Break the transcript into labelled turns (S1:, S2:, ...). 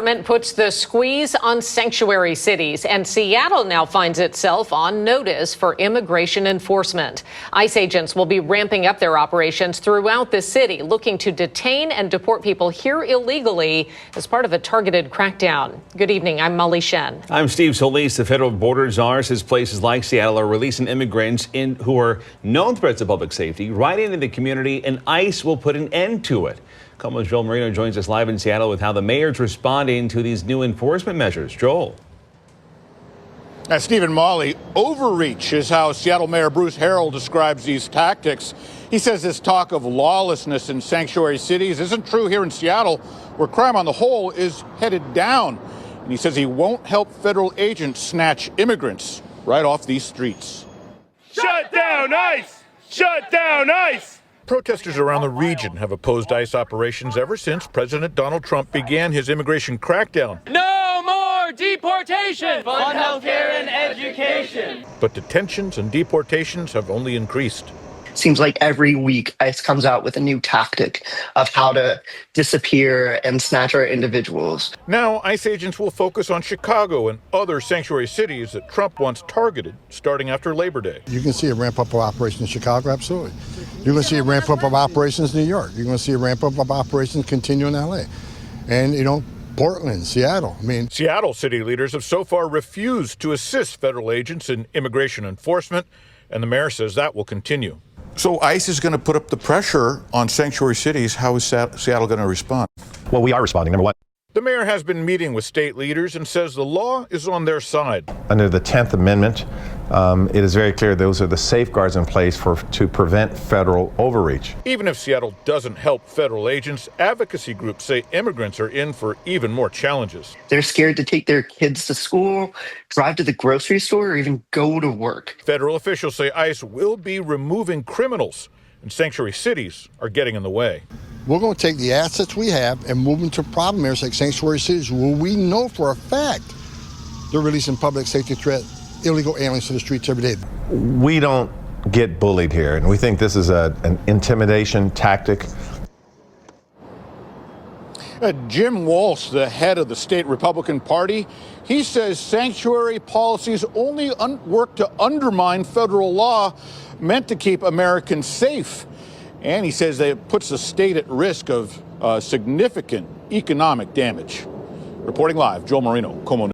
S1: Government puts the squeeze on sanctuary cities, and Seattle now finds itself on notice for immigration enforcement. ICE agents will be ramping up their operations throughout the city, looking to detain and deport people here illegally as part of a targeted crackdown. Good evening. I'm Molly Shen.
S2: I'm Steve Solis. The federal border czar says places like Seattle are releasing immigrants who are known threats to public safety right into the community, and ICE will put an end to it. KOMO's Joel Marino joins us live in Seattle with how the mayor's responding to these new enforcement measures. Joel.
S3: Steve and Molly, overreach is how Seattle Mayor Bruce Harrell describes these tactics. He says this talk of lawlessness in sanctuary cities isn't true here in Seattle, where crime on the whole is headed down. And he says he won't help federal agents snatch immigrants right off these streets.
S4: Shut down ICE! Shut down ICE!
S3: Protesters around the region have opposed ICE operations ever since President Donald Trump began his immigration crackdown.
S4: No more deportation! Fund healthcare and education!
S3: But detentions and deportations have only increased.
S5: Seems like every week ICE comes out with a new tactic of how to disappear and snatch our individuals.
S3: Now, ICE agents will focus on Chicago and other sanctuary cities that Trump once targeted starting after Labor Day.
S6: You can see a ramp up of operations in Chicago, absolutely. You're going to see a ramp up of operations in New York. You're going to see a ramp up of operations continue in LA. And, Portland, Seattle.
S3: Seattle city leaders have so far refused to assist federal agents in immigration enforcement, and the mayor says that will continue.
S7: So ICE is going to put up the pressure on sanctuary cities. How is Seattle going to respond?
S8: Well, we are responding. Number one.
S3: The mayor has been meeting with state leaders and says the law is on their side.
S8: Under the 10th Amendment, it is very clear those are the safeguards in place to prevent federal overreach.
S3: Even if Seattle doesn't help federal agents, advocacy groups say immigrants are in for even more challenges.
S5: They're scared to take their kids to school, drive to the grocery store, or even go to work.
S3: Federal officials say ICE will be removing criminals, and sanctuary cities are getting in the way.
S6: We're going to take the assets we have and move them to problem areas like sanctuary cities, where we know for a fact they're releasing public safety threat, illegal aliens to the streets every day.
S8: We don't get bullied here, and we think this is an intimidation tactic.
S3: Jim Walsh, the head of the state Republican Party, he says sanctuary policies only work to undermine federal law meant to keep Americans safe. And he says that it puts the state at risk of significant economic damage. Reporting live, Joel Marino, KOMO News.